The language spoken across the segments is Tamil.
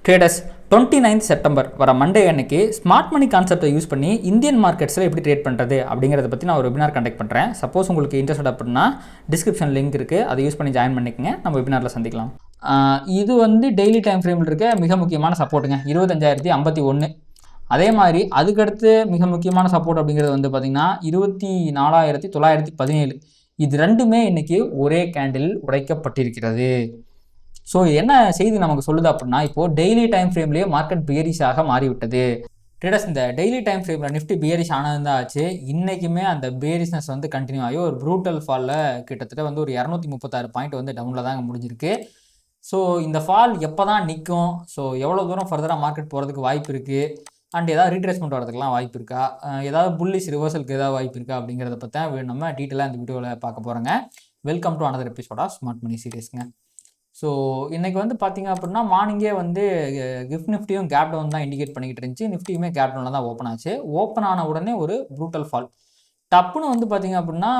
ட்ரேடர்ஸ் 29 செப்டம்பர் வர மண்டே அன்னைக்கு ஸ்மார்ட் மணி கான்செப்டை யூஸ் பண்ணி இந்தியன் மார்க்கெட்ஸில் எப்படி ட்ரேட் பண்ணுறது அப்படிங்கிறத பற்றி நான் ஒரு வெபினார் கண்டக்ட் பண்ணுறேன். சப்போஸ் உங்களுக்கு இன்ட்ரெஸ்ட் அப்படின்னா டிஸ்கிரிப்ஷன் லிங்க் இருக்குது, அதை யூஸ் பண்ணி ஜாயின் பண்ணிக்கங்க. நம்ம வெபினாரில் சந்திக்கலாம். இது டெய்லி டைம் ஃப்ரேமில் இருக்க மிக முக்கியமான சப்போர்ட்டுங்க, 25,051. அதே மாதிரி அதுக்கடுத்து மிக முக்கியமான சப்போர்ட் அப்படிங்கிறது பார்த்திங்கன்னா 24,917. இது ரெண்டுமே இன்றைக்கி ஒரே கேண்டில் உடைக்கப்பட்டிருக்கிறது. ஸோ என்ன செய்தி நமக்கு சொல்லுது அப்படின்னா, இப்போது டெய்லி டைம் ஃப்ரேம்லேயே மார்க்கெட் பியரிஷாக மாறிவிட்டது. ட்ரேடர்ஸ் இந்த டெய்லி டைம் ஃப்ரேமில் நிஃப்டி பியரிஷ் ஆனது தான் ஆச்சு. இன்றைக்குமே அந்த பியரிஷ்னஸ் கண்டினியூ ஆகி ஒரு ப்ரூட்டல் ஃபாலில் கிட்டத்தட்ட ஒரு 236 பாயிண்ட் டவுனில் தாங்க முடிஞ்சிருக்கு. ஸோ இந்த ஃபால் எப்போ தான் நிற்கும், ஸோ எவ்வளோ தூரம் ஃபர்தராக மார்க்கெட் போகிறதுக்கு வாய்ப்பு இருக்குது, அண்ட் ஏதாவது ரீட்ரேஸ்மெண்ட் வரதுக்குலாம் வாய்ப்பு இருக்கா, ஏதாவது புல்லிஷ் ரிவர்சலுக்கு ஏதாவது வாய்ப்பு இருக்கா அப்படிங்கிறத பற்றி நம்ம டீட்டெயிலாக இந்த வீடியோவில் பார்க்க போகிறோங்க. Welcome to another episode of smart money சீரியஸ்ங்க. ஸோ இன்றைக்கி பார்த்திங்க அப்படின்னா மார்னிங்கே கிஃப்ட் நிஃப்டியும் கேப் டவுன் தான் இண்டிகேட் பண்ணிக்கிட்டு இருந்துச்சு. நிஃப்டியுமே கேப் டவுனில் தான் ஓப்பன் ஆச்சு. ஓப்பன் ஆன உடனே ஒரு ப்ரூட்டல் ஃபால் டப்புன்னு பார்த்திங்க அப்படின்னா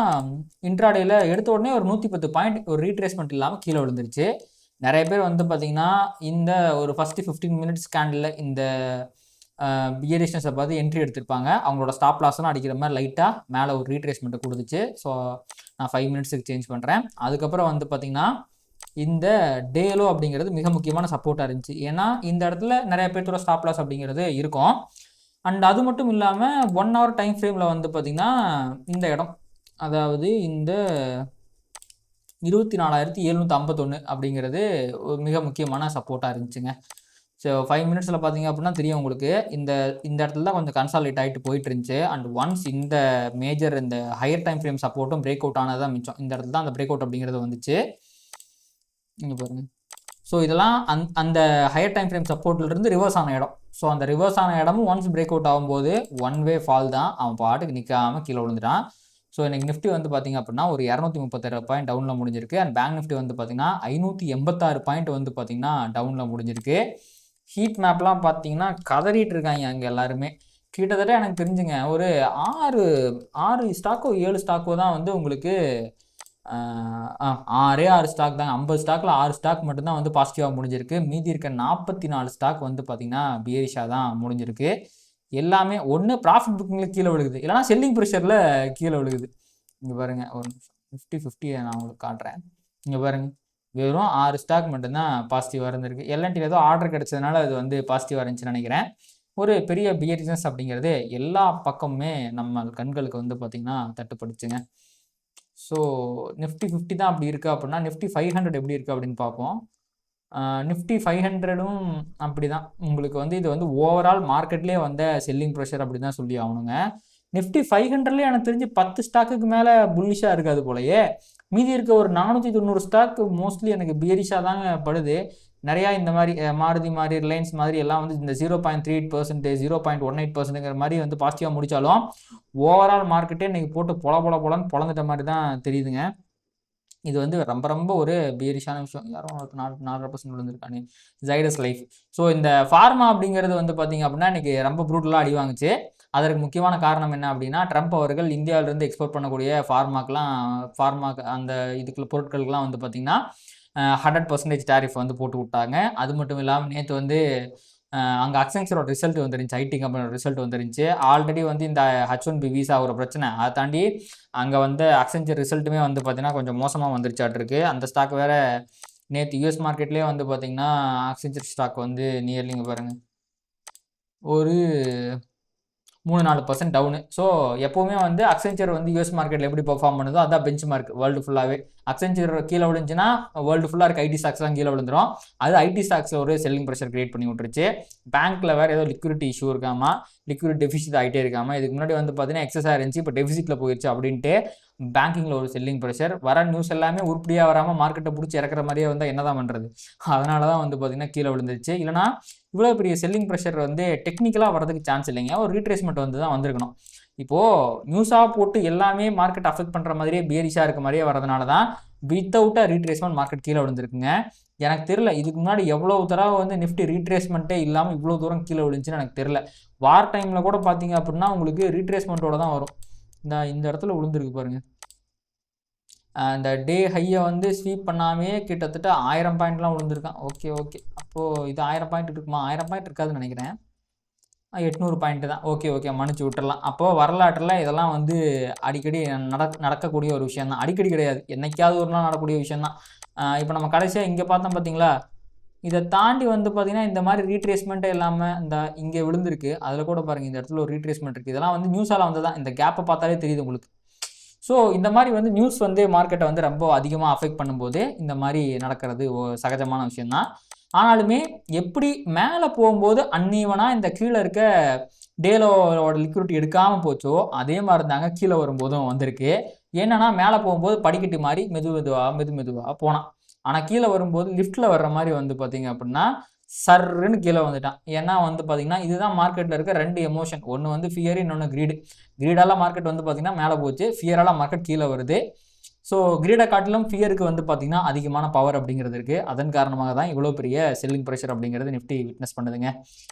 இன்ட்ராடேயில் எடுத்த உடனே ஒரு 110 பாயிண்ட் ஒரு ரீட்ரேஸ்மெண்ட் இல்லாமல் கீழே விழுந்துருச்சு. நிறைய பேர் பார்த்திங்கன்னா இந்த ஒரு ஃபஸ்ட்டு 15 மினிட்ஸ் கேண்டில் இந்த பியரிஷ்னஸை பார்த்து என்ட்ரி எடுத்திருப்பாங்க. அவங்களோட ஸ்டாப் லாஸ்லாம் அடிக்கிற மாதிரி லைட்டாக மேலே ஒரு ரீட்ரேஸ்மெண்ட்டை கொடுத்துச்சு. ஸோ நான் 5 மினிட்ஸுக்கு சேஞ்ச் பண்ணுறேன். அதுக்கப்புறம் பார்த்திங்கன்னா இந்த டேலோ அப்படிங்கிறது மிக முக்கியமான சப்போர்ட்டாக இருந்துச்சு. ஏன்னா இந்த இடத்துல நிறைய பேர்த்தோட ஸ்டாப் லாஸ் அப்படிங்கிறது இருக்கும். அண்ட் அது மட்டும் இல்லாமல் 1 hour டைம் ஃப்ரேமில் பார்த்திங்கன்னா இந்த இடம், அதாவது இந்த 24,751 அப்படிங்கிறது ஒரு மிக முக்கியமான சப்போர்ட்டாக இருந்துச்சுங்க. ஸோ 5 மினிட்ஸில் பார்த்திங்க அப்படின்னா தெரியும் உங்களுக்கு, இந்த இடத்துல தான் கொஞ்சம் கன்சாலிடேட் ஆகிட்டு போயிட்டு இருந்துச்சு. அண்ட் ஒன்ஸ் இந்த மேஜர் இந்த ஹையர் டைம் ஃப்ரேம் சப்போர்ட்டும் பிரேக் அவுட் ஆனதான் மிச்சம். இந்த இடத்துல தான் அந்த பிரேக் அவுட் அப்படிங்கிறது வந்துச்சு. இங்கே பாருங்கள். ஸோ இதெல்லாம் அந்த ஹையர் டைம் ஃப்ரேம் சப்போர்ட்லேருந்து ரிவர்ஸ் ஆன இடம். ஸோ அந்த ரிவர்ஸ் ஆன இடமும் ஒன்ஸ் பிரேக் அவுட் ஆகும்போது ஒன் வே ஃபால் தான், அவன் பாட்டுக்கு நிற்காமல் கீழே விழுந்துட்டான். ஸோ எனக்கு நிஃப்டி பார்த்திங்க அப்படின்னா ஒரு 237 பாயிண்ட் டவுனில் முடிஞ்சிருக்கு. அண்ட் பேங்க் நிஃப்டி பார்த்திங்கன்னா 586 பாயிண்ட் பார்த்திங்கன்னா டவுனில் முடிஞ்சிருக்கு. ஹீட் மேப்லாம் பார்த்திங்கன்னா கதறிட்டு இருக்காங்க அங்கே எல்லாருமே. கிட்டத்தட்ட எனக்கு தெரிஞ்சுங்க ஒரு 6 ஸ்டாக்கோ 7 ஸ்டாக்கோ தான் உங்களுக்கு 6 ஸ்டாக் தாங்க. 50 ஸ்டாக்கில் 6 ஸ்டாக் மட்டும்தான் பாசிட்டிவாக முடிஞ்சிருக்கு. மீதி இருக்க 44 ஸ்டாக் பார்த்திங்கன்னா பியரிஷாக தான் முடிஞ்சிருக்கு. எல்லாமே ஒன்று ப்ராஃபிட் புக்கிங்கில் கீழே விழுகுது, இல்லைனா செல்லிங் ப்ரெஷரில் கீழே விழுகுது. இங்கே பாருங்கள், ஒரு 50 நான் உங்களுக்கு காட்டுறேன். இங்கே பாருங்கள், வெறும் 6 ஸ்டாக் மட்டும்தான் பாசிட்டிவாக இருந்திருக்கு. எல்என்டியில் ஏதோ ஆர்டர் கிடச்சதுனால அது பாசிட்டிவாக இருந்துச்சுன்னு நினைக்கிறேன். ஒரு பெரிய பியரிஷ்னஸ் அப்படிங்கிறது எல்லா பக்கமுமே நம்ம கண்களுக்கு பார்த்திங்கன்னா தட்டுப்படுச்சுங்க. ஸோ நிஃப்டி 50 தான் அப்படி இருக்குது அப்படின்னா நிஃப்டி 500 எப்படி இருக்குது அப்படின்னு பார்ப்போம். நிஃப்டி 500ம் அப்படி தான் உங்களுக்கு இது ஓவரால் மார்க்கெட்லேயே செல்லிங் ப்ரெஷர் அப்படி தான் சொல்லி ஆகணுங்க. நிஃப்டி 500லேயே எனக்கு தெரிஞ்சு 10 ஸ்டாக்குக்கு மேலே புல்லிஷாக இருக்காது போலயே. மீதி இருக்க ஒரு 490 ஸ்டாக் மோஸ்ட்லி எனக்கு பியரிஷாக தாங்க படுது. நிறையா இந்த மாதிரி மாருதி மாதிரி ரிலையன்ஸ் மாதிரி எல்லாம் இந்த 0.38%, 0.18%ங்கிற மாதிரி பாசிட்டிவாக முடித்தாலும் ஓவரால் மார்க்கெட்டே இன்றைக்கி போட்டு பொலன்னு பொழந்துட்ட மாதிரி தான் தெரியுதுங்க. இது ரொம்ப ஒரு பியரிஷான விஷயம். யாரும் 4% விழுந்திருக்கானே, ஜைடஸ் லைஃப். ஸோ இந்த ஃபார்மா அப்படிங்கிறது பார்த்திங்க அப்படின்னா இன்றைக்கி ரொம்ப ப்ரூட்டலாக அடி வாங்குச்சு. அதற்கு முக்கியமான காரணம் என்ன அப்படின்னா, ட்ரம்ப் அவர்கள் இந்தியாவிலேருந்து எக்ஸ்போர்ட் பண்ணக்கூடிய ஃபார்மா அந்த இதுக்குள்ள பொருட்களுக்கெல்லாம் பார்த்திங்கன்னா 100% டேரிஃப் போட்டு விட்டாங்க. அது மட்டும் இல்லாமல் நேற்று அங்கே அக்சென்ச்சரோட ரிசல்ட் வந்துருந்துச்சு, ஐடி கம்பெனியோட ரிசல்ட் வந்துருந்துச்சு. ஆல்ரெடி இந்த H1B வீசா ஒரு பிரச்சனை, அதை தாண்டி அங்கே அக்சென்ச்சர் ரிசல்ட்டுமே பார்த்திங்கன்னா கொஞ்சம் மோசமாக வந்துருச்சாட்டிருக்கு. அந்த ஸ்டாக் வேறு நேற்று யூஎஸ் மார்க்கெட்லேயே பார்த்திங்கன்னா அக்சென்ச்சர் ஸ்டாக் நியர்லிங்க பாருங்கள் ஒரு 3-4% டவுனு. ஸோ எப்போவுமே அக்சென்ச்சர் யூஎஸ் மார்க்கெட்டில் எப்படி பெர்ஃபார்ம் பண்ணுதோ அதான் பெஞ்ச் மார்க் வேர்ல்டு ஃபுல்லாகவே. அக்சென்ச்சர் கீழே விழுந்துச்சுன்னா வேர்ல்டு ஃபுல்லாக இருக்க ஐடி ஸ்டாக்ஸ் தான் கீழே விழுந்துடும். அது ஐடி ஸ்டாக்ஸில் ஒரு செல்லிங் ப்ரெஷர் கிரியேட் பண்ணி விட்டுருச்சு. பேங்க்கில் வேறு ஏதோ லிக்விடிட்டி இஷ்யூ இருக்காமல், லிக்விடிட்டி டெஃபிசிட் ஆகிட்டே இருக்காமல், இதுக்கு முன்னாடி பார்த்தீங்கன்னா எக்ஸஸாக இருந்துச்சு, இப்போ டெஃபிசிட்டில் போயிடுச்சு அப்படின்ட்டு பேங்கிங்கில் ஒரு செல்லிங் ப்ரெஷர். வர நியூஸ் எல்லாமே உருப்படியாக வராமல் மார்க்கெட்டை பிடிச்சி இறக்குற மாதிரியே என்ன தான் பண்ணுறது. அதனால தான் பார்த்திங்கன்னா கீழே விழுந்துருச்சு. இல்லைனா இவ்வளோ பெரிய செல்லிங் ப்ரெஷர் டெக்னிக்கலாக வரதுக்கு சான்ஸ் இல்லைங்க. ஒரு ரீட்ரேஸ்மெண்ட் தான் வந்திருக்கணும். இப்போது நியூஸாக போட்டு எல்லாமே மார்க்கெட் அஃபெக்ட் பண்ணுற மாதிரியே பியரிஷாக இருக்க மாதிரியே வரதுனால தான் வித்தவுட் ரீட்ரேஸ்மெண்ட் மார்க்கெட் கீழே விழுந்துருக்குங்க. எனக்கு தெரியல இதுக்கு முன்னாடி எவ்வளோ தடவை நிஃப்டி ரீட்ரேஸ்மெண்ட்டே இல்லாமல் இவ்வளோ தூரம் கீழே விழுந்துச்சுன்னு எனக்கு தெரியல. வார் டைமில் கூட பார்த்தீங்க அப்படின்னா உங்களுக்கு ரீட்ரேஸ்மெண்ட்டோட தான் வரும். இந்த இடத்துல விழுந்துருக்கு பாருங்கள். இந்த டே ஹையை வந்து ஸ்வீப் பண்ணாமே கிட்டத்தட்ட 1000 பாயிண்ட்லாம் விழுந்திருக்கான். ஓகே ஓகே, அப்போது இது 1000 பாயிண்ட் இருக்குமா? 1000 பாயிண்ட் இருக்காதுன்னு நினைக்கிறேன். 800 பாயிண்ட்டு தான். ஓகே ஓகே, மன்னிச்சு விட்டுறலாம். அப்போது வரலாற்றில் இதெல்லாம் வந்து அடிக்கடி நடக்கக்கூடிய ஒரு விஷயம் தான். அடிக்கடி கிடையாது, என்னைக்காவது ஒரு நாள் நடக்கக்கூடிய விஷயம் தான். இப்போ நம்ம கடைசியாக இங்கே பார்த்தோம் பார்த்தீங்களா, இதை தாண்டி வந்து பார்த்தீங்கன்னா இந்த மாதிரி ரீட்ரேஸ்மெண்ட்டே இல்லாமல் இந்த இங்கே விழுந்திருக்கு. அதில் கூட பாருங்கள், இந்த இடத்துல ஒரு ரீட்ரேஸ்மெண்ட் இருக்குது. இதெல்லாம் வந்து நியூஸால் வந்து தான், இந்த கேப்பை பார்த்தாலே தெரியுது உங்களுக்கு. ஸோ இந்த மாதிரி வந்து நியூஸ் வந்து மார்க்கெட்டை வந்து ரொம்ப அதிகமாக அஃபெக்ட் பண்ணும்போது இந்த மாதிரி நடக்கிறது சகஜமான விஷயம்தான். ஆனாலுமே எப்படி மேலே போகும்போது அன்னீவனாக இந்த கீழே இருக்க டேலோட லிக்விடிட்டி எடுக்காமல் போச்சோ அதே மாதிரி இருந்தாங்க கீழே வரும்போதும் வந்திருக்கு. என்னன்னா மேலே போகும்போது படிக்கட்டு மாதிரி மெதுவாக போனான். ஆனால் கீழே வரும்போது லிஃப்ட்டில் வர்ற மாதிரி வந்து பார்த்தீங்க அப்படின்னா சர்ன்னு கீழே வந்துட்டான். ஏன்னா வந்து பார்த்தீங்கன்னா இதுதான் மார்க்கெட்டில் இருக்க 2 எமோஷன். ஒன்று வந்து ஃபியர், இன்னொன்று கிரீடால மார்க்கெட் வந்து பார்த்தீங்கன்னா மேலே போச்சு, ஃபியரால மார்க்கெட் கீழே வருது. ஸோ கிரீடை காட்டிலும் ஃபியருக்கு வந்து பார்த்தீங்கன்னா அதிகமான பவர் அப்படிங்கிறது இருக்குது. அதன் காரணமாக தான் இவ்வளோ பெரிய செல்லிங் ப்ரெஷர் அப்படிங்கிறது நிஃப்டி விட்னஸ் பண்ணுதுங்க.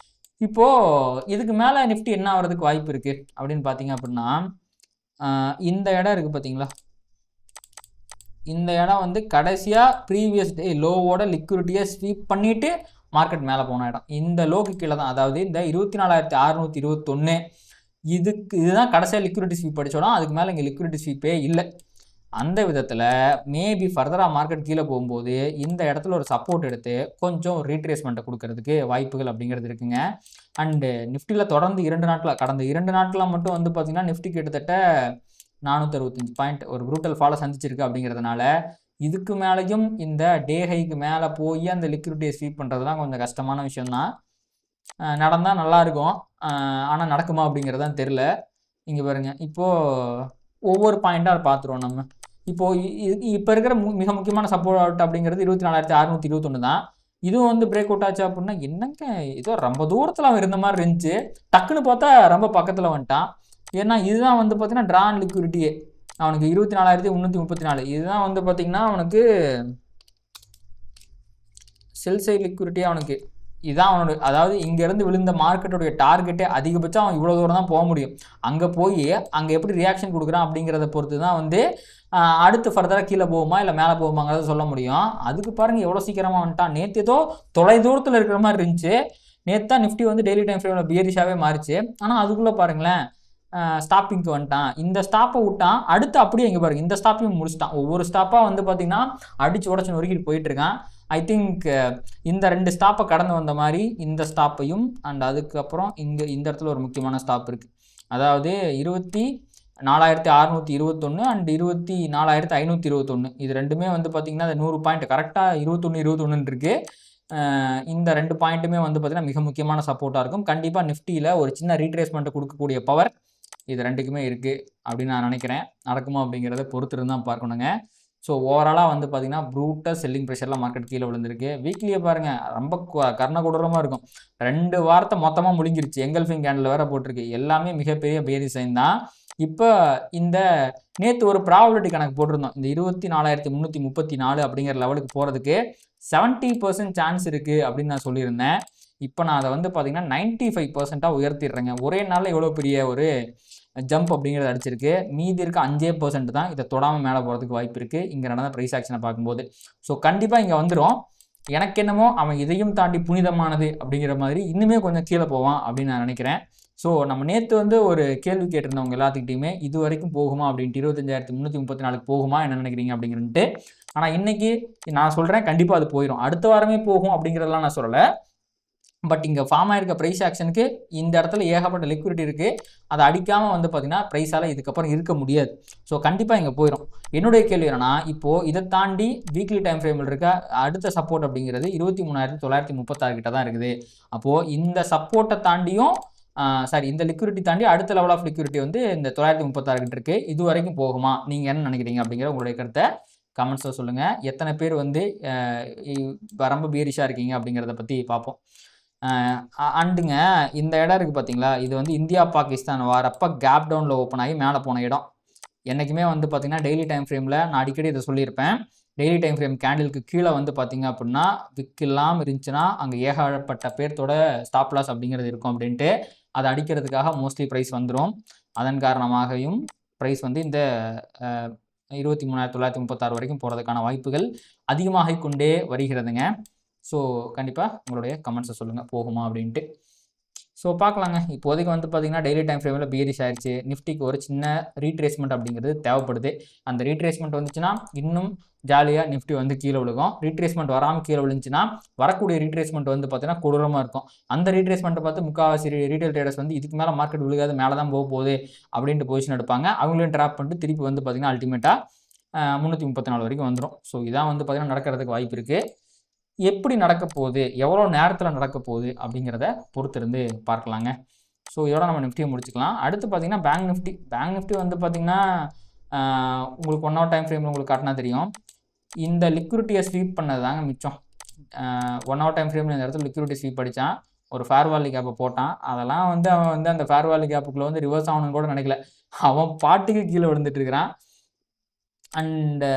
இப்போது இதுக்கு மேலே நிஃப்டி என்ன ஆகிறதுக்கு வாய்ப்பு இருக்குது அப்படின்னு பார்த்தீங்க அப்படின்னா, இந்த இடம் இருக்குது பார்த்தீங்களா, இந்த இடம் வந்து கடைசியாக ப்ரீவியஸ் டே லோவோட லிக்விடிட்டியை ஸ்வீப் பண்ணிவிட்டு மார்க்கெட் மேலே போன இடம் இந்த லோக்கு கீழே தான். அதாவது இந்த 24,621 இதுதான் கடைசியாக லிக்விடிட்டி ஸ்வீப் படித்தோம். அதுக்கு மேலே இங்கே லிக்விடிட்டி ஸ்வீப்பே இல்லை. அந்த விதத்தில் மேபி ஃபர்தராக மார்க்கெட் கீழே போகும்போது இந்த இடத்துல ஒரு சப்போர்ட் எடுத்து கொஞ்சம் ரீட்ரேஸ்மெண்ட்டை கொடுக்கறதுக்கு வாய்ப்புகள் அப்படிங்கிறது இருக்குங்க. அண்டு நிஃப்டியில் தொடர்ந்து 2 நாட்களாக, கடந்த 2 நாட்களாக மட்டும் வந்து பார்த்திங்கன்னா நிஃப்டி கிட்டத்தட்ட 465 பாயிண்ட் ஒரு ப்ரூட்டல் ஃபாலை சந்திச்சிருக்கு. அப்படிங்கிறதுனால இதுக்கு மேலேயும் இந்த டே ஹைக்கு மேலே போய் அந்த லிக்விடிட்டியை ஸ்வீப் பண்ணுறதுலாம் கொஞ்சம் கஷ்டமான விஷயம்தான். நடந்தால் நல்லாயிருக்கும், ஆனால் நடக்குமா அப்படிங்கிறதான் தெரில. இங்கே பாருங்கள், இப்போது ஒவ்வொரு பாயிண்ட்டாக பார்த்துருவோம் நம்ம. இப்போது இப்போ இருக்கிற மிக முக்கியமான சப்போர்ட் அப்படிங்கிறது 24,621 தான். இதுவும் வந்து பிரேக் அவுட் ஆச்சு அப்படின்னா என்னங்க ஏதோ ரொம்ப தூரத்தில் அவன் இருந்த மாதிரி இருந்துச்சு, டக்குன்னு பார்த்தா ரொம்ப பக்கத்தில் வந்துட்டான். ஏன்னா இதுதான் வந்து பார்த்தீங்கன்னா ட்ரான் லிக்விடிட்டியே அவனுக்கு 24,334. இதுதான் வந்து பார்த்தீங்கன்னா அவனுக்கு செல் சைட் லிக்விடிட்டி. அவனுக்கு இதுதான் அவனோட, அதாவது இங்கேருந்து விழுந்த மார்க்கெட்டோடைய டார்கெட்டே அதிகபட்சம் அவன் இவ்வளோ தூரம் தான் போக முடியும். அங்கே போய் அங்கே எப்படி ரியாக்ஷன் கொடுக்குறான் அப்படிங்கிறத பொறுத்து தான் வந்து அடுத்து ஃபர்தராக கீழே போகுமா இல்லை மேலே போகுமாங்கிறத சொல்ல முடியும். அதுக்கு பாருங்கள் எவ்வளோ சீக்கிரமாக வந்துட்டான். நேற்று ஏதோ தொலை தூரத்தில் இருக்கிற மாதிரி இருந்துச்சு. நேற்று தான் நிஃப்டி வந்து டெய்லி டைம் ஃப்ரேமில் பியரிஷாகவே மாறிச்சு. ஆனால் அதுக்குள்ளே பாருங்களேன் ஸ்டாப்பிங்க்கு வந்துட்டான். இந்த ஸ்டாப்பை விட்டான், அடுத்து அப்படியே இங்கே பாருங்கள் இந்த ஸ்டாப்பையும் முடிச்சிட்டான். ஒவ்வொரு ஸ்டாப்பாக வந்து பார்த்திங்கன்னா அடித்து உடச்சி நொறுக்கிட்டு போயிட்டுருக்கான். ஐ திங்க் இந்த 2 ஸ்டாப்பை கடந்து வந்த மாதிரி இந்த ஸ்டாப்பையும் அண்ட் அதுக்கப்புறம் இங்கே இந்த இடத்துல ஒரு முக்கியமான ஸ்டாப் இருக்குது. அதாவது 24,621 அண்ட் 24,521 இது ரெண்டுமே வந்து பார்த்திங்கன்னா அந்த 100 பாயிண்ட் கரெக்டாக 21 இருக்குது. இந்த 2 பாயிண்ட்டுமே வந்து பார்த்திங்கன்னா மிக முக்கியமான சப்போர்ட்டாக இருக்கும். கண்டிப்பாக நிஃப்டியில் ஒரு சின்ன ரீட்ரேஸ்மெண்ட்டை கொடுக்கக்கூடிய பவர் இது 2க்குமே இருக்குது அப்படின்னு நான் நினைக்கிறேன். நடக்குமா அப்படிங்கிறத பொறுத்து தான் பார்க்கணுங்க. ஸோ ஓவராலாக வந்து பார்த்திங்கன்னா ப்ரூட்டல் செல்லிங் ப்ரெஷரில் மார்க்கெட் கீழே விழுந்திருக்கு. வீக்லியே பாருங்கள் ரொம்ப கர்ணகொடூரமாக இருக்கும். 2 வாரத்தை மொத்தமாக முழுங்கிருச்சு. எங்கல்ஃபிங் கேண்டில் வேறு போட்டிருக்கு. எல்லாமே மிகப்பெரிய பேரி சைன் தான். இப்போ இந்த நேற்று ஒரு ப்ராபபிலிட்டி கணக்கு போட்டிருந்தோம். இந்த 24,334 அப்படிங்கிற லெவலுக்கு போகிறதுக்கு 70% சான்ஸ் இருக்குது அப்படின்னு நான் சொல்லியிருந்தேன். இப்போ நான் அதை வந்து பார்த்திங்கன்னா 95% உயர்த்திடுறேங்க. ஒரே நாளில் எவ்வளோ பெரிய ஒரு ஜம்ப் அப்படிங்கிறது அடிச்சிருக்கு. மீதி இருக்க 5% தான் இதை தொடாமல் மேலே போகிறதுக்கு வாய்ப்பு இருக்குது இங்கே நடந்த ப்ரைஸ் ஆக்ஷனை பார்க்கும்போது. ஸோ கண்டிப்பாக இங்கே வந்துடும். எனக்கு என்னமோ அவன் இதையும் தாண்டி புனிதமானது அப்படிங்கிற மாதிரி இன்னுமே கொஞ்சம் கீழே போவான் அப்படின்னு நான் நினைக்கிறேன். ஸோ நம்ம நேற்று வந்து ஒரு கேள்வி கேட்டிருந்தவங்க எல்லாத்துக்கிட்டையுமே இது வரைக்கும் போகுமா அப்படின்ட்டு 25,334 போகுமா என்ன நினைக்கிறீங்க அப்படிங்கிறன்ட்டு. ஆனால் இன்றைக்கி நான் சொல்கிறேன் கண்டிப்பாக அது போயிடும். அடுத்த வாரமே போகும் அப்படிங்கிறதெல்லாம் நான் சொல்லலை. பட் இங்கே ஃபார்ம் ஆகிருக்க ப்ரைஸ் ஆக்ஷனுக்கு இந்த இடத்துல ஏகப்பட்ட லிக்விடிட்டி இருக்குது. அதை அடிக்காமல் வந்து பார்த்திங்கன்னா ப்ரைஸால் இதுக்கப்புறம் இருக்க முடியாது. ஸோ கண்டிப்பாக இங்கே போயிடும். என்னுடைய கேள்வி என்னன்னா, இப்போது இதை தாண்டி வீக்லி டைம் ஃப்ரேமில் இருக்க அடுத்த சப்போர்ட் அப்படிங்கிறது 23,936 கிட்ட தான் இருக்குது. அப்போது இந்த சப்போர்ட்டை தாண்டியும் இந்த லிக்விடிட்டி தாண்டி அடுத்த லெவல் ஆஃப் லிக்விடிட்டி வந்து இந்த 936 கிட்ட இருக்குது. இது வரைக்கும் போகுமா, நீங்கள் என்ன நினைக்கிறீங்க அப்படிங்கிற உங்களுடைய கருத்தை கமெண்ட்ஸில் சொல்லுங்கள். எத்தனை பேர் வந்து ரொம்ப பீரிஷாக இருக்கீங்க அப்படிங்கிறத பற்றி பார்ப்போம். அண்டுங்க இந்த இடம் இருக்குது பார்த்தீங்களா, இது வந்து இந்தியா பாகிஸ்தான் வரப்போ கேப் டவுனில் ஓப்பன் ஆகி மேலே போன இடம். என்றைக்குமே வந்து பார்த்திங்கன்னா டெய்லி டைம் ஃப்ரேமில் நான் அடிக்கடி இதை சொல்லியிருப்பேன். டெய்லி டைம் ஃப்ரேம் கேண்டிலுக்கு கீழே வந்து பார்த்திங்க அப்படின்னா விக் இல்லாமல் இருந்துச்சுன்னா அங்கே ஏகப்பட்ட பேர்த்தோட ஸ்டாப் லாஸ் அப்படிங்கிறது இருக்கும் அப்படின்ட்டு அதை அடிக்கிறதுக்காக மோஸ்ட்லி ப்ரைஸ் வந்துடும். அதன் காரணமாகவும் ப்ரைஸ் வந்து இந்த 23,936 வரைக்கும் போகிறதுக்கான வாய்ப்புகள் அதிகமாக கொண்டே வருகிறதுங்க. ஸோ கண்டிப்பாக உங்களுடைய கமெண்ட்ஸை சொல்லுங்கள் போகுமா அப்படின்ட்டு. ஸோ பார்க்கலாங்க. இப்போதைக்கு வந்து பார்த்தீங்கன்னா டெய்லி டைம் ஃப்ரேமில் பியரிஷ் ஆயிடுச்சு. நிஃப்டிக்கு ஒரு சின்ன ரீட்ரேஸ்மெண்ட் அப்படிங்கிறது தேவைப்படுது. அந்த ரீட்ரேஸ்மெண்ட் வந்துச்சுன்னா இன்னும் ஜாலியாக நிஃப்டி வந்து கீழே விழுகும். ரீட்ரேஸ்மெண்ட் வராமல் கீழே விழுந்துச்சுன்னா வரக்கூடிய ரீட்ரேஸ்மெண்ட் வந்து பார்த்தீங்கன்னா கொடூரமாக இருக்கும். அந்த ரீட்ரேஸ்மெண்ட்டை பார்த்து முக்கால்வாசி ரீட்டைல் ட்ரேடர்ஸ் வந்து இதுக்கு மேலே மார்க்கெட் விழுகாது, மேலே தான் போக போகுது அப்படின்ட்டு பொசிஷன் எடுப்பாங்க. அவங்களையும் ட்ராப் பண்ணிட்டு திருப்பி வந்து பார்த்தீங்கன்னா அல்டிமேட்டாக 334 வரைக்கும் வந்துடும். ஸோ இதான் வந்து பார்த்தீங்கன்னா நடக்கிறதுக்கு வாய்ப்பு இருக்குது. எப்படி நடக்க போகுது, எவ்வளோ நேரத்தில் நடக்க போகுது அப்படிங்கிறத பொறுத்திருந்து பார்க்கலாங்க. ஸோ இதோட நம்ம நிஃப்டியை முடிச்சுக்கலாம். அடுத்து பார்த்தீங்கன்னா பேங்க் நிஃப்டி வந்து பார்த்தீங்கன்னா உங்களுக்கு 1 hour டைம் ஃப்ரேமில் உங்களுக்கு காட்டினா தெரியும். இந்த லிக்விடிட்டியை ஸ்வீப் பண்ணது தாங்க மிச்சம். 1 hour டைம் ஃப்ரேமில் இந்த இடத்துல லிக்விடிட்டி ஸ்வீப் அடித்தான், ஒரு ஃபேர் வேல்யூ கேப்பை போட்டான். அதெல்லாம் வந்து அவன் வந்து அந்த ஃபேர் வேல்யூ கேப்புக்குள்ளே வந்து ரிவர்ஸ் ஆகணும்னு கூட நினைக்கல. அவன் பாட்டுக்கு கீழே விழுந்துட்டு இருக்கிறான். அண்டு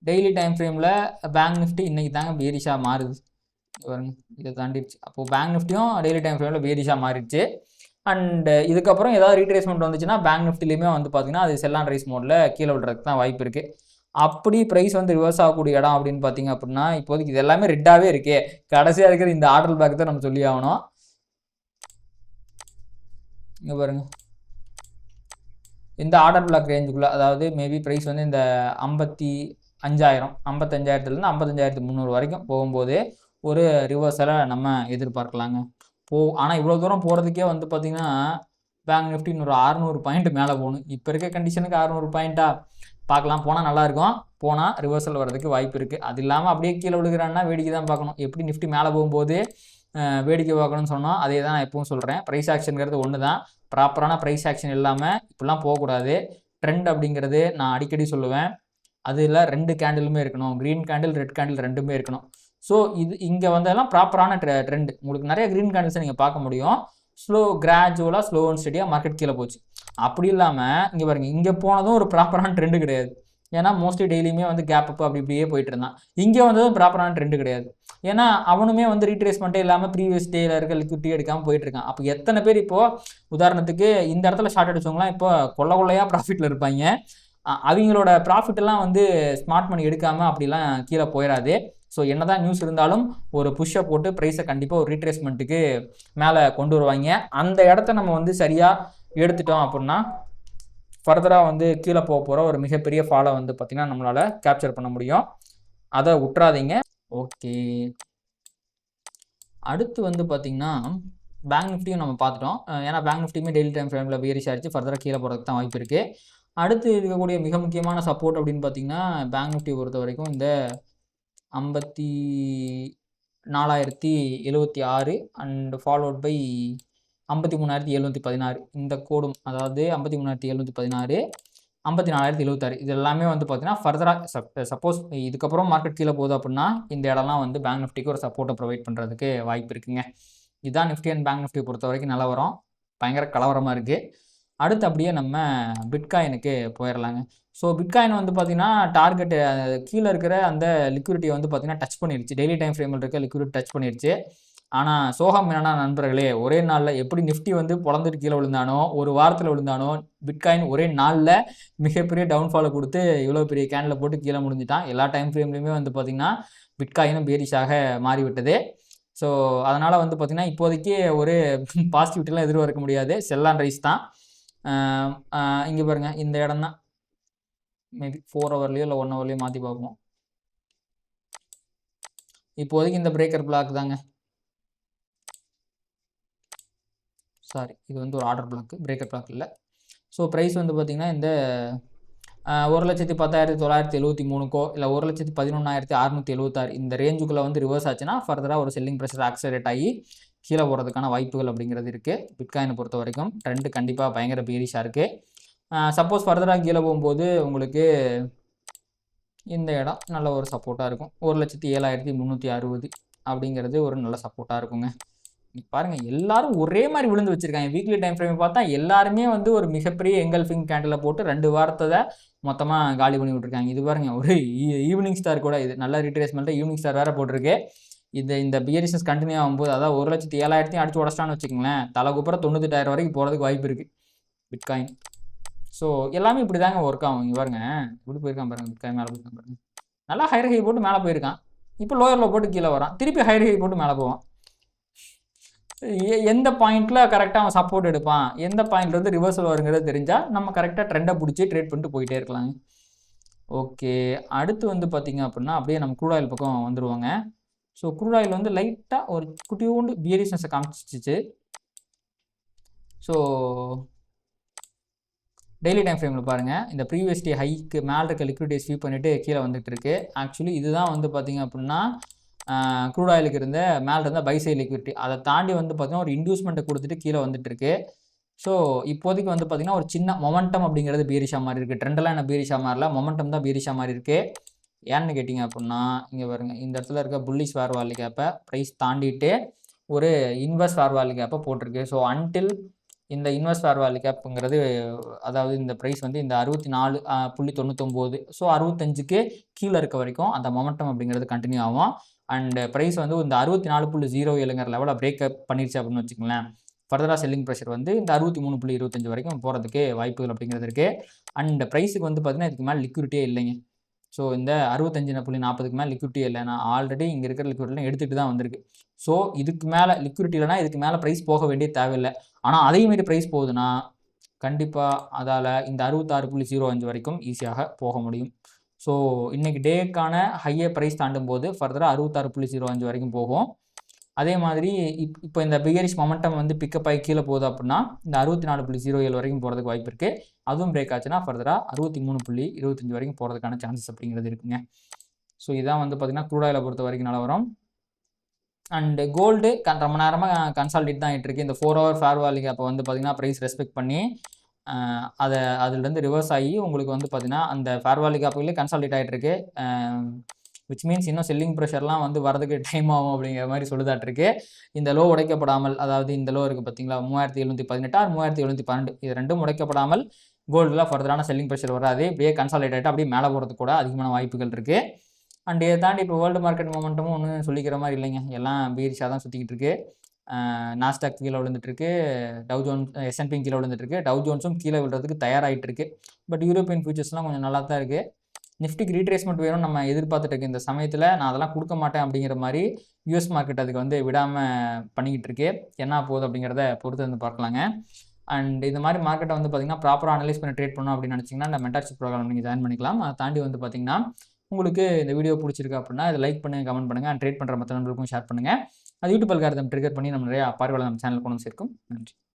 டெய்லி டைம் ஃப்ரேமில் பேங்க் நிஃப்டி இன்றைக்கி தாங்க பேரிஷாக மாறுது. இதை தாண்டிடுச்சு. அப்போது பேங்க் நிஃப்டியும் டெய்லி டைம் ஃப்ரேமில் பேரிஷாக மாறிடுச்சு. அண்டு இதுக்கப்புறம் ஏதாவது ரீட்ரேஸ்மெண்ட் வந்துச்சுன்னா பேங்க் நிஃப்டிலையுமே வந்து பார்த்திங்கன்னா அது செல் அண்ட் ரைஸ் மோடில் கீழே விடுறதுக்கு தான் வாய்ப்பு இருக்குது. அப்படி ப்ரைஸ் வந்து ரிவர்ஸ் ஆகக்கூடிய இடம் அப்படின்னு பார்த்தீங்க அப்படின்னா இப்போதைக்கு இது எல்லாமே ரெட்டாகவே இருக்கே. கடைசியாக இருக்கிற இந்த ஆர்டர் பேக் தான் நம்ம சொல்லி ஆகணும். இங்கே பாருங்கள், இந்த ஆர்டர் பிளாக் ரேஞ்சுக்குள்ளே, அதாவது மேபி ப்ரைஸ் வந்து இந்த 55,000 55,300 வரைக்கும் போகும்போது ஒரு ரிவர்ஸலை நம்ம எதிர்பார்க்கலாங்க. ஆனால் இவ்வளோ தூரம் போகிறதுக்கே வந்து பார்த்திங்கன்னா பேங்க் நிஃப்டி இன்னொரு 600 பாயிண்ட் மேலே போகணும். இப்போ இருக்க கண்டிஷனுக்கு 600 பாயிண்ட்டாக பார்க்கலாம். போனால் நல்லாயிருக்கும். போனால் ரிவர்சல் வர்றதுக்கு வாய்ப்பு இருக்குது. அது இல்லாமல் அப்படியே கீழே விழுகிறான்னா வேடிக்கை தான் பார்க்கணும். எப்படி நிஃப்டி மேலே போகும்போது வேடிக்கை பார்க்கணும்னு சொன்னோம், அதே தான் நான் எப்பவும் சொல்கிறேன். ப்ரைஸ் ஆக்ஷனுங்கிறது ஒன்று தான். ப்ராப்பரான ப்ரைஸ் ஆக்ஷன் இல்லாமல் இப்படிலாம் போகக்கூடாது. ட்ரெண்ட் அப்படிங்கிறது நான் அடிக்கடி சொல்லுவேன், அதில் 2 கேண்டிலுமே இருக்கணும். க்ரீன் கேண்டில், ரெட் கேண்டில் ரெண்டுமே இருக்கணும். ஸோ இங்கே வந்ததெல்லாம் ப்ராப்பரான ட்ரெண்ட். உங்களுக்கு நிறைய க்ரீன் கேண்டில்ஸை நீங்கள் பார்க்க முடியும். கிராஜுவலாக ஸ்லோ அண்ட் ஸ்டடியாக மார்க்கெட் கீழே போச்சு. அப்படி இல்லாமல் இங்கே பாருங்கள், இங்கே போனதும் ஒரு ப்ராப்பரான ட்ரெண்டு கிடையாது. ஏன்னா மோஸ்ட்லி டெய்லியுமே வந்து கேப் அப் அப்படி இப்படியே போயிட்டு இருந்தான். இங்கே வந்ததும் ப்ராப்பரான ட்ரெண்டு கிடையாது. ஏன்னா அவனுமே வந்து ரீட்ரேஸ்மெண்ட்டே இல்லாமல் ப்ரீவியஸ் டேயில் இருக்க லிக்விடிட்டி எடுக்காமல் போயிட்டு இருக்கான். அப்போ எத்தனை பேர் இப்போது உதாரணத்துக்கு இந்த இடத்துல ஷார்ட் அடிச்சவங்களாம் இப்போ கொள்ளையாக ப்ராஃபிட்டில் இருப்பாங்க. அவங்களோட ப்ராஃபிட்டெல்லாம் வந்து ஸ்மார்ட் மணி எடுக்காமல் அப்படிலாம் கீழே போயிடாது. ஸோ என்னதான் நியூஸ் இருந்தாலும் ஒரு புஷ்ஷை போட்டு ப்ரைஸை கண்டிப்பாக ஒரு ரீட்ரேஸ்மெண்ட்டுக்கு மேலே கொண்டு வருவாங்க. அந்த இடத்த நம்ம வந்து சரியாக எடுத்துட்டோம் அப்படின்னா ஃபர்தராக வந்து கீழே போக போகிற ஒரு மிகப்பெரிய ஃபாலை வந்து பார்த்திங்கன்னா நம்மளால் கேப்சர் பண்ண முடியும். அதை விட்டுறாதீங்க. ஓகே, அடுத்து வந்து பார்த்திங்கன்னா பேங்க் நிஃப்டியும் நம்ம பார்த்துட்டோம். ஏன்னா பேங்க் நிஃப்டியுமே டெய்லி டைம் ஃப்ரேமில் பேரிஷ் ஆகிடுச்சு. ஃபர்தராக கீழே போகிறதுக்கு தான் வாய்ப்பு இருக்குது. அடுத்து இருக்கக்கூடிய மிக முக்கியமான சப்போர்ட் அப்படின்னு பார்த்திங்கன்னா பேங்க் நிஃப்டியை பொறுத்த வரைக்கும் இந்த 54,076 அண்ட் ஃபாலோட் பை 53,716 இந்த கோடும், அதாவது 53,716, 54,076 இது எல்லாமே வந்து பார்த்தீங்கன்னா ஃபர்தராக சப்போஸ் இதுக்கப்புறம் மார்க்கெட் கீழே போகுது அப்படின்னா இந்த இடம்லாம் வந்து பேங்க் நிஃப்டிக்கு ஒரு சப்போர்ட்டை ப்ரொவைட் பண்ணுறதுக்கு வாய்ப்பு இருக்குங்க. இதுதான் நிஃப்டி அண்ட் பேங்க் நிஃப்டியை பொறுத்த வரைக்கும் நல்லா வரும். பயங்கர கலவரமாக இருக்குது. அடுத்து அப்படியே நம்ம பிட்காயினுக்கு போயிடலாங்க. ஸோ பிட்காயின் வந்து பார்த்திங்கன்னா டார்கெட்டு கீழே இருக்கிற அந்த லிக்விடிட்டியை வந்து பார்த்திங்கன்னா டச் பண்ணிடுச்சு. டெய்லி டைம் ஃப்ரேமில் இருக்க லிக்விடிட்டி டச் பண்ணிடுச்சு. ஆனால் சோகம் என்னன்னா நண்பர்களே, ஒரே நாளில் எப்படி நிஃப்டி வந்து பொழந்துட்டு கீழே விழுந்தானோ, ஒரு வாரத்தில் விழுந்தானோ, பிட்காயின் ஒரே நாளில் மிகப்பெரிய டவுன்ஃபாலை கொடுத்து இவ்வளோ பெரிய கேண்டில் போட்டு கீழே முடிஞ்சிட்டான். எல்லா டைம் ஃப்ரேம்லையுமே வந்து பார்த்திங்கன்னா பிட்காயினும் பேரிஷாக மாறிவிட்டது. ஸோ அதனால் வந்து பார்த்திங்கன்னா இப்போதைக்கு ஒரு பாசிட்டிவிட்டிலாம் எதிர்பார்க்க முடியாது. செல் அண்ட் ரைஸ் தான். இங்கே பாருங்கள், இந்த இடம் தான் மேபி 4 ஹவர்லையோ இல்லை 1 ஹவர்லையோ மாற்றி பார்ப்போம். இப்போதைக்கு இந்த பிரேக்கர் பிளாக் தாங்க. சாரி, இது வந்து ஒரு ஆர்டர் பிளாக், பிரேக்கர் பிளாக் இல்லை. ஸோ ப்ரைஸ் வந்து பார்த்திங்கன்னா இந்த 1,10,973க்கோ இல்லை 1,11,676 இந்த ரேஞ்சுக்குள்ளே வந்து ரிவர்ஸ் ஆச்சுன்னா ஃபர்தராக ஒரு செல்லிங் ப்ரெஷர் ஆக்சலேட் ஆகி கீழே போகிறதுக்கான வாய்ப்புகள் அப்படிங்கிறது இருக்குது. பிட்காயினை பொறுத்த வரைக்கும் ட்ரெண்டு கண்டிப்பாக பயங்கர பேரிஷாக இருக்குது. சப்போஸ் ஃபர்தராக கீழே போகும்போது உங்களுக்கு இந்த இடம் நல்ல ஒரு சப்போர்ட்டாக இருக்கும். 1,07,360 அப்படிங்கிறது ஒரு நல்ல சப்போர்ட்டாக இருக்குங்க. பாருங்கள், எல்லாரும் ஒரே மாதிரி விழுந்து வச்சுருக்காங்க. வீக்லி டைம் ஃப்ரேம் பார்த்தா எல்லாருமே வந்து ஒரு மிகப்பெரிய எங்கல்ஃபிங் கேண்டில் போட்டு 2 வாரத்தை மொத்தமாக காலி பண்ணி விட்ருக்காங்க. இது பாருங்கள், ஒரு ஈவினிங் ஸ்டார் கூட, இது நல்ல ரீட்ரேஸ்மெண்ட்டு ஈவினிங் ஸ்டார் வேறு போட்டிருக்கு. இந்த பியரிசஸ் கண்டினியூ ஆகும்போது, அதாவது 1,07,000 அடிச்சு உடச்சிட்டான்னு வச்சுக்கோங்களேன், தலை குப்புற 98,000 வரைக்கும் போகிறதுக்கு வாய்ப்பு இருக்குது பிட்காயின். ஸோ எல்லாமே இப்படி தாங்க ஒர்க் ஆகும். இங்கே பாருங்க இப்படி போயிருக்கான் பாருங்க, மேலே போயிருக்கான் பாருங்க. நல்லா ஹையர் ஹை போட்டு மேலே போயிருக்கான், இப்போ லோயர் லோ போட்டு கீழே வரான், திருப்பி ஹையர் ஹை போட்டு மேலே போவான். எந்த பாயிண்ட்ல கரெக்டாக அவன் சப்போர்ட் எடுப்பான், எந்த பாயிண்ட்ல வந்து ரிவர்சல் வருங்கிறது தெரிஞ்சால் நம்ம கரெக்டாக ட்ரெண்டை பிடிச்சி ட்ரேட் பண்ணிட்டு போயிட்டே இருக்கலாங்க. ஓகே, அடுத்து வந்து பார்த்தீங்க அப்படின்னா அப்படியே நம்ம க்ரூட் ஆயில் பக்கம் வந்துடுவாங்க. ஸோ க்ரூட் ஆயில் வந்து லைட்டாக ஒரு குட்டியோண்டு பியரிஷ்னஸை காமிச்சிச்சு. ஸோ டெய்லி டைம் ஃப்ரேமில் பாருங்கள், இந்த ப்ரீவியஸ் டே ஹைக்கு மேலே இருக்க லிக்விடிட்டி ஸ்வீப் பண்ணிவிட்டு கீழே வந்துட்டு இருக்கு. ஆக்சுவலி இதுதான் வந்து பார்த்திங்க அப்படின்னா க்ரூட் ஆயிலுக்கு இருந்த மேலே இருந்த பை சைடு லிக்விடிட்டி, அதை தாண்டி வந்து பார்த்திங்கன்னா ஒரு இன்டியூஸ்மெண்ட்டை கொடுத்துட்டு கீழே வந்துட்டு இருக்கு. ஸோ இப்போதைக்கு வந்து பார்த்திங்கன்னா ஒரு சின்ன மொமெண்டம் அப்படிங்கிறது பீரிஷா மாதிரி இருக்குது. ட்ரெண்டெல்லாம் என்ன பீரிஷா மாதிரில, மொமெண்டம் தான் பீரிஷா மாதிரி இருக்குது. ஏன்னு கேட்டிங்க அப்படின்னா இங்கே பாருங்கள், இந்த இடத்துல இருக்க புல்லிஷ் ஃபேர் வேல்யூ கேப்பை ப்ரைஸ் தாண்டிட்டு ஒரு இன்வெர்ஸ் ஃபேர் வேல்யூ கேப்பை போட்டிருக்கு. ஸோ அன்டில் இந்த இன்வெர்ஸ் ஃபேர் வேல்யூ கேப்புங்கிறது, அதாவது இந்த ப்ரைஸ் வந்து இந்த 64.99, ஸோ 65க்கு கீழே இருக்க வரைக்கும் அந்த மொமெண்டம் அப்படிங்கிறது கண்டினியூ ஆகும். அண்ட் ப்ரைஸ் வந்து இந்த 64.07ங்கிற லெவலில் பிரேக்கப் பண்ணிருச்சு அப்படின்னு வச்சுக்கோங்களேன், ஃபர்தராக செல்லிங் ப்ரெஷர் வந்து இந்த 63.25 வரைக்கும் போகிறதுக்கு வாய்ப்புகள் அப்படிங்கிறது இருக்குது. அண்ட் ப்ரைஸுக்கு வந்து பார்த்திங்கன்னா இதுக்கு மேலே லிக்விடிட்டியே இல்லைங்க. ஸோ இந்த 65.40க்கு மேலே லிக்விடிட்டி இல்லை, நான் ஆல்ரெடி இங்கே இருக்கிற லிக்விடிட்டிலாம் எடுத்துகிட்டு தான் வந்திருக்கு. ஸோ இதுக்கு மேலே லிக்விடிட்டி இல்லைனா இதுக்கு மேலே ப்ரைஸ் போக வேண்டிய தேவையில்லை. ஆனால் அதையும் மீறி ப்ரைஸ் போகுதுன்னா கண்டிப்பாக அதால் இந்த 66.05 வரைக்கும் ஈஸியாக போக முடியும். ஸோ இன்றைக்கி டேக்கான ஹையை ப்ரைஸ் தாண்டும் போது ஃபர்தராக 66.05 வரைக்கும் போகும். அதே மாதிரி இப்போ இந்த பிகரிஷ் மொமெண்டம் வந்து பிக்கப் ஆகி கீழே போகுது அப்படின்னா இந்த 64.07 வரைக்கும் போகிறதுக்கு வாய்ப்பு இருக்குது. அதுவும் பிரேக் ஆச்சுன்னா ஃபர்தராக 63.25 வரைக்கும் போகிறதுக்கான சான்சஸ் அப்படிங்கிறது இருக்குங்க. ஸோ இதான் வந்து பார்த்திங்கன்னா க்ரூட் ஆயிலை பொறுத்த வரைக்கும் நிலவரம். அண்டு கோல்டு ரொம்ப நேரமாக கன்சால்டேட் தான் ஆகிட்டு இருக்குது. இந்த 4 ஹவர் ஃபேர் வேல்யூ கேப்பை வந்து பார்த்திங்கன்னா ப்ரைஸ் ரெஸ்பெக்ட் பண்ணி அதுலேருந்து ரிவர்ஸ் ஆகி உங்களுக்கு வந்து பார்த்திங்கன்னா அந்த ஃபேர் வேல்யூ கேப்புகளே கன்சால்டேட் ஆகிட்டு இருக்கு. விச் மீன்ஸ் இன்னும் செல்லிங் ப்ரெஷர்லாம் வந்து வரதுக்கு டைம் ஆகும் அப்படிங்கிற மாதிரி சொல்லுதாட்டிருக்கு. இந்த லோ உடைக்கப்படாமல், அதாவது இந்த லோ இருக்குது பார்த்தீங்களா 3718 ஆர் 3712, இது ரெண்டும் உடைக்கப்படாமல் கோல்டில் ஃபர்தரான செல்லிங் ப்ரெஷர் வராது. இப்படியே கன்சால்டேட் ஆகிட்டு அப்படியே மேலே போகிறதுக்கு கூட அதிகமான வாய்ப்புகள் இருக்குது. அண்ட் இதை தாண்டி இப்போ வேர்ல்டு மார்க்கெட் மொமெண்டமும் ஒன்றும் சொல்லிக்கிற மாதிரி இல்லைங்க, எல்லாம் பீரிஷாக தான் சுற்றிக்கிட்டு இருக்கு. நாஸ்டாக் கீழே விழுந்துட்டுருக்கு, டவ் ஜோன்ஸ் S&P கீழே விழுந்துட்டுருக்கு, டவ் ஜோன்ஸும் கீழே விழுறதுக்கு தயாராகிட்டு இருக்குது. பட் யூரோப்பியன் ஃபியூச்சர்ஸ்லாம் கொஞ்சம் நல்லா தான் இருக்குது. நிஃப்டிக்கு ரீட்ரேஸ்மெண்ட் வேணும் நம்ம எதிர்பார்த்துட்டு இருக்கு. இந்த சமயத்தில் நான் அதெல்லாம் கொடுக்க மாட்டேன் அப்படிங்கிற மாதிரி யூஎஸ் மார்க்கெட் அதுக்கு வந்து விடாமல் பண்ணிக்கிட்டு இருக்கு. என்ன போகுது அப்படிங்கிறத பொறுத்து வந்து பார்க்கலாங்க. அண்ட் இந்த மாதிரி மார்க்கெட்டை வந்து பார்த்திங்கன்னா ப்ராப்பராக அனலைஸ் பண்ணி ட்ரேட் பண்ணணும் அப்படின்னு நினச்சிங்கன்னா இந்த மென்டர்ஷிப் ப்ரோக்ராம் நீங்கள் ஜாயின் பண்ணிக்கலாம். அதை தாண்டி வந்து பார்த்திங்கன்னா உங்களுக்கு இந்த வீடியோ பிடிச்சிருக்கு அப்படின்னா இதை லைக் பண்ணுங்கள், கமெண்ட் பண்ணுங்கள், அண்ட் ட்ரேட் பண்ணுற மற்ற நண்பர்களுக்கும் ஷேர் பண்ணுங்கள். அது யூடியூப் அல்காரிதம் ட்ரிகர் பண்ணி நம்ம நிறையா பார்வையாளர் நம்ம சேனல் கொண்டு சேர்க்கும். நன்றி.